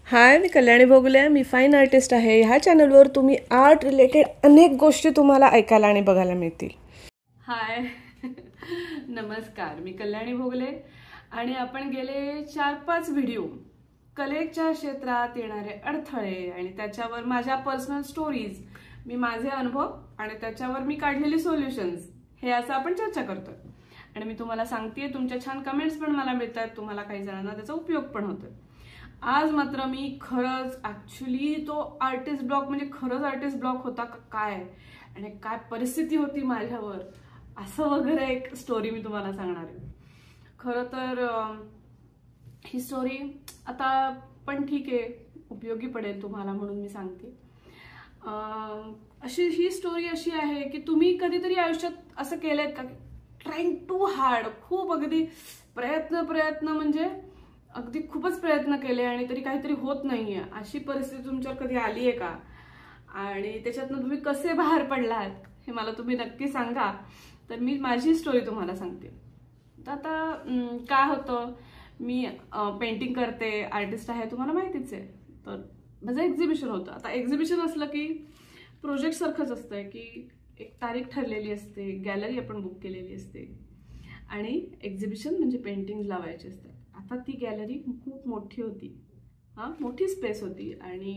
हाय, मी कल्याणी भोगले. मी fine artist आहे. ह्या चॅनलवर तुम्ही आर्ट रिलेटेड अनेक गोष्टी तुम्हाला ऐकायला आणि बघायला मिळतील. हाय नमस्कार, मी कल्याणी भोगले आणि आपण गेले 4-5 व्हिडिओ कलेच्या क्षेत्रात येणारे अडथळे आणि त्याच्यावर माझ्या पर्सनल स्टोरीज, मी माझे अनुभव आणि त्याच्यावर मी काढलेले सोल्युशन्स, हे असं आपण चर्चा करतोय. आणि मी तुम्हाला सांगतेय, तुमच्या छान कमेंट्स पण मला मिळतात, तुम्हाला काही जणांना त्याचा उपयोग पण होतोय. आज मात्र मी खरंच ऍक्च्युली तो आर्टिस्ट ब्लॉक म्हणजे खरंच आर्टिस्ट ब्लॉक होता का काय आणि काय परिस्थिती होती माझ्यावर, असं वगैरे एक स्टोरी मी तुम्हाला सांगणार आहे. खरं तर ही स्टोरी आता पण ठीक आहे, उपयोगी पडेल तुम्हाला म्हणून मी सांगते. अशी ही स्टोरी अशी आहे की तुम्ही कधीतरी आयुष्यात असं केलंय का, ट्राईंग टू हार्ड, खूप अगदी प्रयत्न म्हणजे अगदी खूपच प्रयत्न केले आणि तरी काहीतरी होत नाहीये, अशी परिस्थिती तुमच्यावर कधी आली आहे का? आणि त्याच्यातनं तुम्ही कसे बाहेर पडलात हे मला तुम्ही नक्की सांगा. तर मी माझी स्टोरी तुम्हाला सांगते. तर आता काय होतं, मी पेंटिंग करते, आर्टिस्ट आहे, तुम्हाला माहितीच आहे. तर माझं एक्झिबिशन होतं. आता एक्झिबिशन असलं की प्रोजेक्ट सारखंच असतंय की एक तारीख ठरलेली असते, गॅलरी आपण बुक केलेली असते आणि एक्झिबिशन म्हणजे पेंटिंग लावायचे असतात. आता ती गॅलरी खूप मोठी होती, मोठी स्पेस होती आणि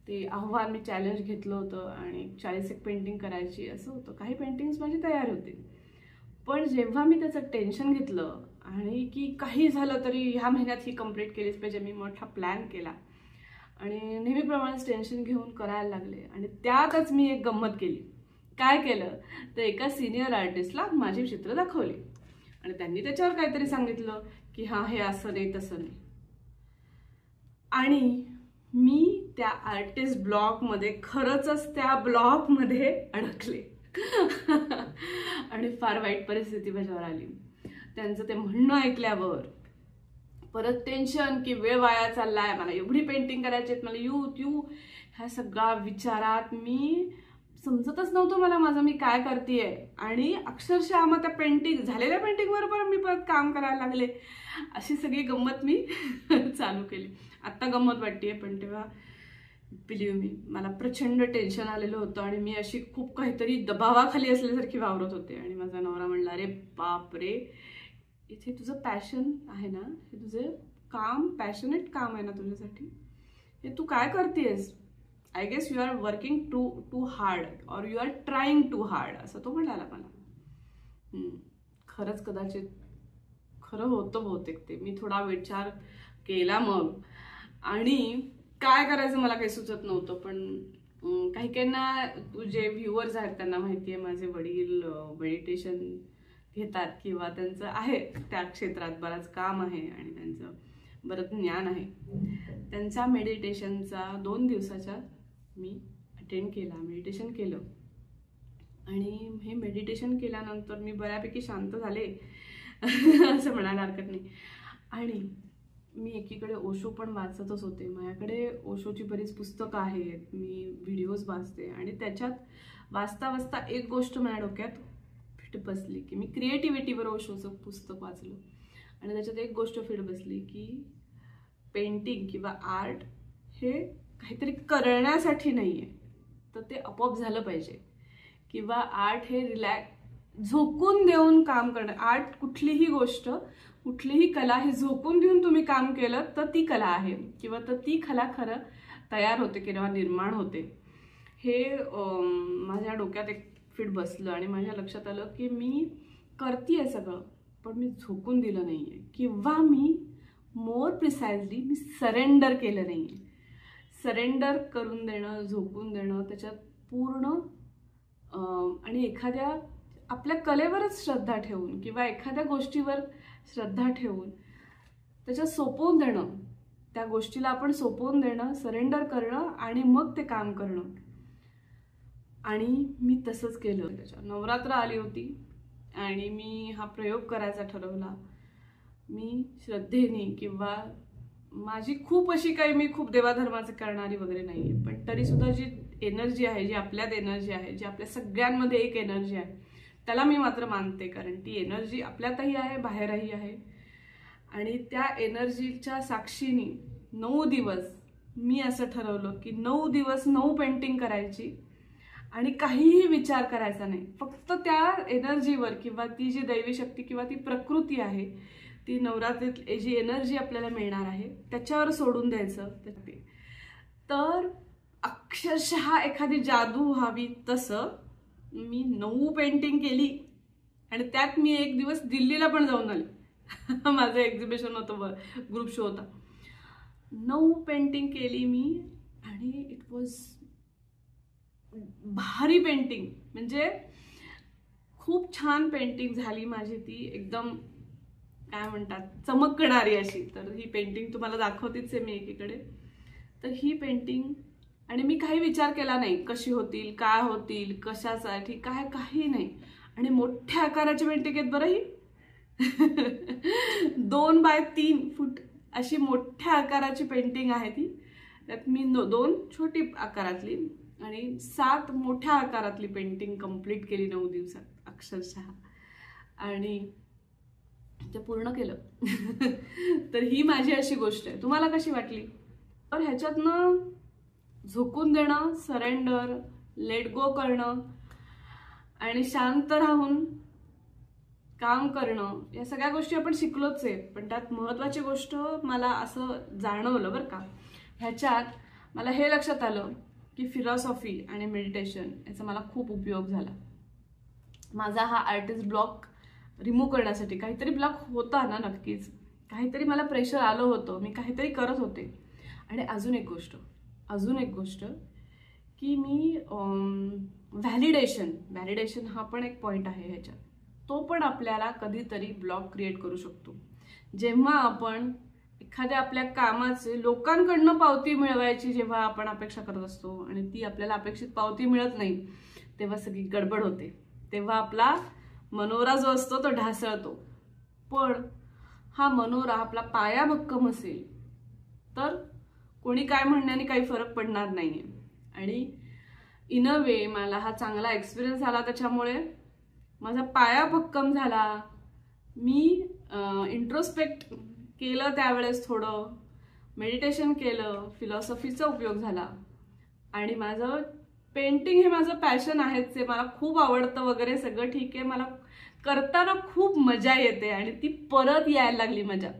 ते आव्हान, मी चॅलेंज घेतलं होतं आणि 40 एक पेंटिंग करायची असं होतं. काही पेंटिंग्स माझी तयार होते, पण जेव्हा मी त्याचं टेन्शन घेतलं आणि की काही झालं तरी ह्या महिन्यात ही कंप्लीट केलीच पाहिजे, मी मोठा प्लॅन केला आणि नेहमीप्रमाणेच टेन्शन घेऊन करायला लागले. आणि त्यातच मी एक गंमत केली. काय केलं तर एका सिनियर आर्टिस्टला माझी चित्र दाखवली आणि त्यांनी त्याच्यावर काहीतरी सांगितलं की हा, हे असं नाही तसं नाही. आणि मी त्या आर्टिस्ट ब्लॉकमध्ये, खरंच त्या ब्लॉकमध्ये अडकले आणि फार वाईट परिस्थिती माझ्यावर आली. त्यांचं ते म्हणणं ऐकल्यावर परत टेन्शन की वेळ वाया चाललाय, मला एवढी पेंटिंग करायची आहेत, मला यू ह्या सगळ्या विचारात मी समजतच नव्हतं मला माझं मी काय करतेय. आणि अक्षरशः मग त्या पेंटिंग, झालेल्या पेंटिंगवर पण मी परत काम करायला लागले. अशी सगळी गंमत मी चालू केली. आत्ता गंमत वाटतेय, पण तेव्हा बिलीव्ह मी, मला प्रचंड टेन्शन आलेलं होतं आणि मी अशी खूप काहीतरी दबावाखाली असल्यासारखी वावरत होते. आणि माझा नवरा म्हणला, अरे बाप रे, इथे तुझं पॅशन आहे ना, हे तुझं काम, पॅशनेट काम आहे ना तुझ्यासाठी, हे तू काय करतेस? I guess you are working too hard और you are trying too hard, असं तो म्हणाला मला. खरंच कदाचित खरं होतं बहुतेक ते. मी थोडा विचार केला मग, आणि काय करायचं मला काही सुचत नव्हतं. पण काही काहींना, जे व्ह्युअर्स आहेत त्यांना माहिती आहे, माझे वडील मेडिटेशन घेतात किंवा त्यांचं आहे त्या क्षेत्रात बराच काम आहे आणि त्यांचं बरंच ज्ञान आहे. त्यांचा मेडिटेशनचा 2 दिवसाचा मी अटेंड केला, मेडिटेशन केलं. आणि हे मेडिटेशन केल्यानंतर मी बऱ्यापैकी शांत झाले असं म्हणायला हरकत नाही. आणि मी एकीकडे ओशो पण वाचतच होते. माझ्याकडे ओशोची बरीच पुस्तकं आहेत, मी व्हिडिओज वाचते. आणि त्याच्यात वाचता वाचता एक गोष्ट माझ्या डोक्यात फिट बसली की मी क्रिएटिव्हिटीवर ओशोचं पुस्तक वाचलं आणि त्याच्यात एक गोष्ट फिट बसली की पेंटिंग किंवा आर्ट हे काहीतरी करण्यासाठी नाही आहे, तर ते आपोआप झालं पाहिजे. किंवा आर्ट हे झोकून देऊन काम करणं. आर्ट, कुठलीही गोष्ट, कुठलीही कला ही झोकून देऊन तुम्ही काम केलं तर ती कला आहे, किंवा तर ती कला खरं तयार होते किंवा निर्माण होते. हे माझ्या डोक्यात एक फिट बसलं आणि माझ्या लक्षात आलं की मी करतीये सगळं, पण मी झोकून दिलं नाहीये, किंवा मी मोर प्रिसाइजली मी सरेंडर केलं नाहीये. सरेंडर करून देणं, झोकून देणं त्याच्यात पूर्ण, आणि एखाद्या आपल्या कलेवरच श्रद्धा ठेवून किंवा एखाद्या गोष्टीवर श्रद्धा ठेवून त्याच्यात सोपवून देणं, त्या गोष्टीला आपण सोपवून देणं, सरेंडर करणं आणि मग ते काम करणं. आणि मी तसंच केलं. त्याच्या नवरात्र आली होती आणि मी हा प्रयोग करायचा ठरवला. मी श्रद्धेने, किंवा माझी खूप अशी काही, मी खूप देवाधर्माचं करणारी वगैरे नाही आहे, पण तरीसुद्धा जी एनर्जी आहे, जी आपल्यात एनर्जी आहे, जी आपल्या सगळ्यांमध्ये एक एनर्जी आहे, त्याला मी मात्र मानते. कारण ती एनर्जी आपल्यातही आहे, बाहेरही आहे. आणि त्या एनर्जीच्या साक्षीने 9 दिवस मी असं ठरवलं की 9 दिवस 9 पेंटिंग करायची आणि काहीही विचार करायचा नाही. फक्त त्या एनर्जीवर किंवा ती जी दैवी शक्ती किंवा ती प्रकृती आहे, ती नवरात्रीत जी एनर्जी आपल्याला मिळणार आहे त्याच्यावर सोडून द्यायचं. तर अक्षरशः एखादी जादू व्हावी तसं मी 9 पेंटिंग केली आणि त्यात मी एक दिवस दिल्लीला पण जाऊन आले. माझं एक्झिबिशन होतं, ग्रुप शो होता. 9 पेंटिंग केली मी आणि इट वॉज भारी पेंटिंग, म्हणजे खूप छान पेंटिंग झाली माझी. ती एकदम काय म्हणतात चमकणारी अशी. तर ही पेंटिंग तुम्हाला दाखवतेच आहे मी एकीकडे. तर ही पेंटिंग, आणि मी काही विचार केला नाही कशी होतील, काय होतील, कशासाठी, काय काही नाही. आणि मोठ्या आकाराची पेंटिंग आहेत बरं ही. 2 बाय 3 फूट अशी मोठ्या आकाराची पेंटिंग आहे ती. त्यात मी 2 छोटी आकारातली आणि 7 मोठ्या आकारातली पेंटिंग कंप्लीट केली 9 दिवसात अक्षरशः. आणि ते पूर्ण केलं. तर ही माझी अशी गोष्ट आहे. तुम्हाला कशी वाटली? तर ह्याच्यातनं झोकून देणं, सरेंडर, लेट गो करणं आणि शांत राहून काम करणं, या सगळ्या गोष्टी आपण शिकलोच आहे. पण त्यात महत्त्वाची गोष्ट मला असं जाणवलं बरं का, ह्याच्यात मला हे लक्षात आलं की फिलॉसॉफी आणि मेडिटेशन याचा मला खूप उपयोग झाला. माझा हा आर्टिस्ट ब्लॉक रिमूव्ह करण्यासाठी. काहीतरी ब्लॉक होता ना, नक्कीच काहीतरी मला प्रेशर आलं होतं, मी काहीतरी करत होते. आणि अजून एक गोष्ट की मी व्हॅलिडेशन हा पण एक पॉईंट आहे ह्याच्यात. तो पण आपल्याला कधीतरी ब्लॉक क्रिएट करू शकतो. जेव्हा आपण एखाद्या आपल्या कामाचे लोकांकडनं पावती मिळवायची जेव्हा आपण अपेक्षा करत असतो आणि ती आपल्याला अपेक्षित पावती मिळत नाही, तेव्हा सगळी गडबड होते. तेव्हा आपला मनोरा जो असतो तो ढासळतो. पण हा मनोरा आपला पाया भक्कम असेल तर कोणी काय म्हणण्याने काही फरक पडणार नाहीये. आणि इन अ वे मला हा चांगला एक्सपिरियन्स आला. त्याच्यामुळे माझा पाया भक्कम झाला. मी इंट्रोस्पेक्ट केलं, त्यावेळेस थोडं मेडिटेशन केलं, फिलॉसॉफीचा उपयोग झाला. आणि माझं पेंटिंग हे माझं पॅशन आहेच, ते मला खूप आवडतं वगैरे सगळं ठीक आहे. मला करताना खूप मजा येते आणि ती परत यायला लागली मजा.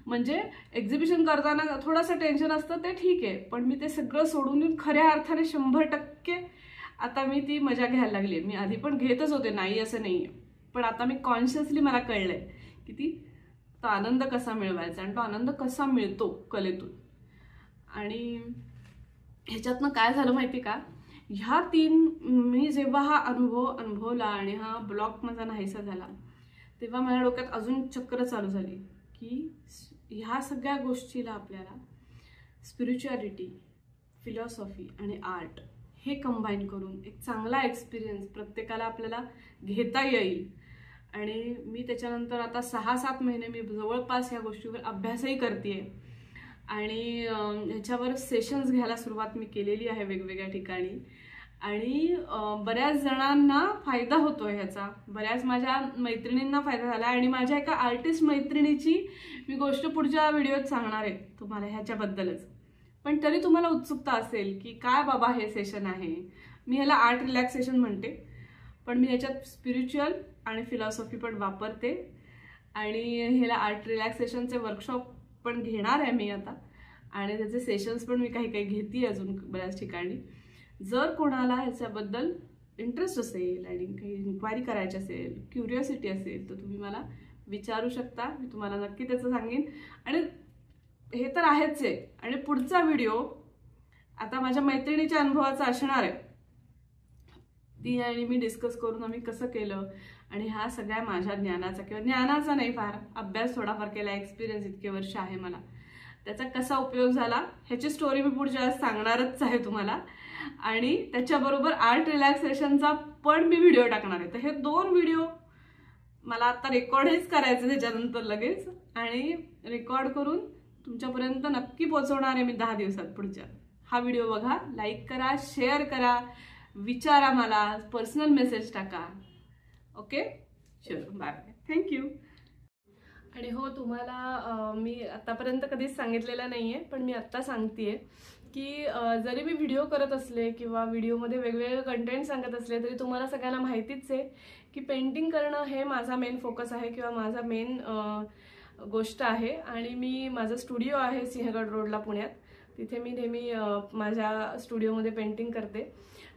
म्हणजे एक्झिबिशन करताना थोडंसं टेन्शन असतं ते ठीक आहे, पण मी ते सगळं सोडून येऊन खऱ्या अर्थाने 100% आता मी ती मजा घ्यायला लागली. मी आधी पण घेतच होते, नाही असं नाहीये, पण आता मी कॉन्शियसली मला कळलंय की तो आनंद कसा मिळवायचा आणि तो आनंद कसा मिळतो कलेतून. आणि ह्याच्यातनं काय झालं माहिती का, ह्या 3 मी जेव्हा हा अनुभवला आणि हा ब्लॉक माझा नाहीसा झाला, तेव्हा माझ्या डोक्यात अजून चक्र चालू झाली की ह्या सगळ्या गोष्टीला आपल्याला स्पिरिच्युअलिटी, फिलॉसॉफी आणि आर्ट हे कंबाईन करून एक चांगला एक्सपिरियन्स प्रत्येकाला आपल्याला घेता येईल. आणि मी त्याच्यानंतर आता 6-7 महिने मी जवळपास ह्या गोष्टीवर अभ्यासही करतेय आणि ह्याच्यावर सेशन्स घ्यायला सुरुवात मी केलेली आहे वेगवेगळ्या ठिकाणी. आणि बऱ्याच जणांना फायदा होतोय ह्याचा, बऱ्याच माझ्या मैत्रिणींना फायदा झाला. आणि माझ्या एका आर्टिस्ट मैत्रिणीची मी गोष्ट पुढच्या व्हिडिओत सांगणार आहे तुम्हाला ह्याच्याबद्दलच. पण तरी तुम्हाला उत्सुकता असेल की काय बाबा हे सेशन आहे, मी ह्याला आर्ट रिलॅक्सेशन म्हणते, पण मी ह्याच्यात स्पिरिच्युअल आणि फिलॉसॉफी पण वापरते. आणि ह्याला आर्ट रिलॅक्सेशनचे वर्कशॉप पण घेणार आहे मी आता, आणि त्याचे सेशन्स पण मी काही घेते अजून बऱ्याच ठिकाणी. जर कोणाला ह्याच्याबद्दल इंटरेस्ट असेल आणि काही इन्क्वायरी करायची असेल, क्युरिओसिटी असेल, तर तुम्ही मला विचारू शकता. मी तुम्हाला नक्की त्याचं सांगेन. आणि हे तर आहेच आहे. आणि पुढचा व्हिडिओ आता माझ्या मैत्रिणीच्या अनुभवाचा असणार आहे. ती आणि मी डिस्कस करून आम्ही कसं केलं आणि ह्या सगळ्या माझ्या ज्ञानाचा, किंवा ज्ञानाचा नाही, फार अभ्यास थोडाफार केला, एक्सपिरियन्स इतके वर्ष आहे मला, त्याचा कसा उपयोग झाला ह्याची स्टोरी मी पुढच्या वेळेस सांगणारच आहे तुम्हाला. आणि त्याच्याबरोबर आर्ट रिलॅक्सेशनचा पण मी व्हिडिओ टाकणार आहे. तर हे 2 व्हिडिओ मला आता रेकॉर्डच करायचे त्याच्यानंतर लगेच, आणि रेकॉर्ड करून तुमच्यापर्यंत नक्की पोहोचवणार आहे मी 10 दिवसात पुढच्या. हा व्हिडिओ बघा, लाईक करा, शेअर करा, विचारा मला, पर्सनल मेसेज टाका. ओके, चलो बाय, थँक्यू. आणि हो, तुम्हाला मी आतापर्यंत कधीच सांगितलेलं नाहीये, पण मी आत्ता सांगतेय की जरी मी व्हिडिओ करत असले किंवा व्हिडिओमध्ये वेगवेगळे कंटेंट सांगत असले तरी तुम्हाला सगळ्यांना माहितीच आहे की पेंटिंग करणं हे माझा मेन फोकस आहे किंवा माझा मेन गोष्ट आहे. आणि मी माझा स्टुडिओ आहे सिंहगड रोडला पुण्यात, तिथे मी नेहमी माझ्या स्टुडिओमध्ये पेंटिंग करते.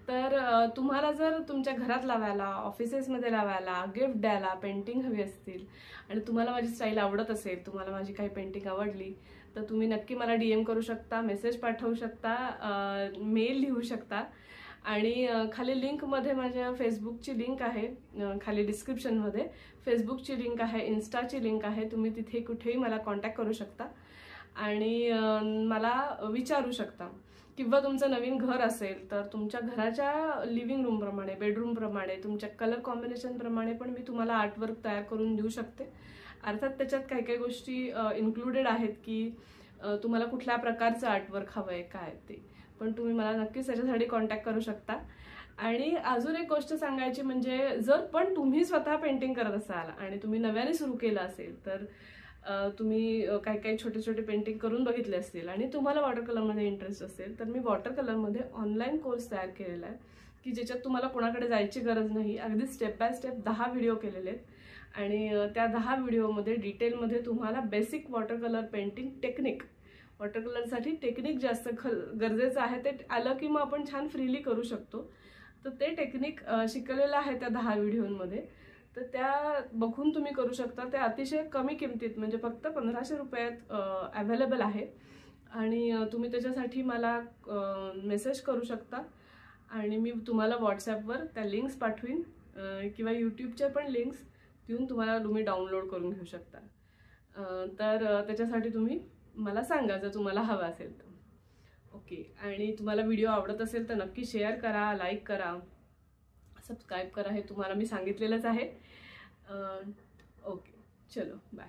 तर तुम्हाला जर तुमच्या घरात लावायला, ऑफिसेसमध्ये लावायला, गिफ्ट द्यायला पेंटिंग हवी असतील आणि तुम्हाला माझी स्टाईल आवडत असेल, तुम्हाला माझी काही पेंटिंग आवडली, तर तुम्ही नक्की मला DM करू शकता, मेसेज पाठवू शकता, मेल लिहू शकता. आणि खाली लिंकमध्ये माझ्या फेसबुकची लिंक आहे, खाली डिस्क्रिप्शनमध्ये फेसबुकची लिंक आहे, इन्स्टाची लिंक आहे. तुम्ही तिथे कुठेही मला कॉन्टॅक्ट करू शकता आणि मला विचारू शकता. किंवा तुमचं नवीन घर असेल तर तुमच्या घराच्या लिव्हिंग रूमप्रमाणे, बेडरूमप्रमाणे, तुमच्या कलर कॉम्बिनेशनप्रमाणे पण मी तुम्हाला आर्टवर्क तयार करून देऊ शकते. अर्थात त्याच्यात काही काही गोष्टी इन्क्लुडेड आहेत की तुम्हाला कुठल्या प्रकारचं आर्टवर्क हवं आहे काय ते, पण तुम्ही मला नक्कीच त्याच्यासाठी कॉन्टॅक्ट करू शकता. आणि अजून एक गोष्ट सांगायची म्हणजे जर पण तुम्ही स्वतः पेंटिंग करत असाल आणि तुम्ही नव्याने सुरू केलं असेल तर तुम्ही काही काही छोटे छोटे पेंटिंग करून बघितले असतील आणि तुम्हाला वॉटर कलरमध्ये इंटरेस्ट असेल तर मी वॉटर कलरमध्ये ऑनलाईन कोर्स तयार केलेला आहे की ज्याच्यात तुम्हाला कोणाकडे जायची गरज नाही. अगदी स्टेप बाय स्टेप 10 व्हिडिओ केलेले आहेत आणि त्या 10 व्हिडिओमध्ये डिटेलमध्ये तुम्हाला basic water colour painting technique, water कलरसाठी टेक्निक जास्त गरजेचं आहे, ते आलं की मग आपण छान फ्रीली करू शकतो. तर ते टेक्निक शिकलेलं आहे त्या 10 व्हिडिओमध्ये. तर त्या बघून तुम्ही करू शकता. ते अतिशय कमी किमतीत म्हणजे फक्त 1500 रुपयात अवेलेबल आहे आणि तुम्ही त्याच्यासाठी मला मेसेज करू शकता आणि मी तुम्हाला व्हॉट्सॲपवर त्या लिंक्स पाठवीन किंवा यूट्यूबच्या पण लिंक्स देऊन तुम्हाला तुम्ही डाउनलोड करून घेऊ शकता. तर त्याच्यासाठी तुम्ही मला सांगा जर तुम्हाला हवं असेल तर. ओके, आणि तुम्हाला व्हिडिओ आवडत असेल तर नक्की शेअर करा, लाईक करा, सबस्क्राईब करा, हे तुम्हाला मी सांगितलेलंच आहे. ओके, चलो बाय.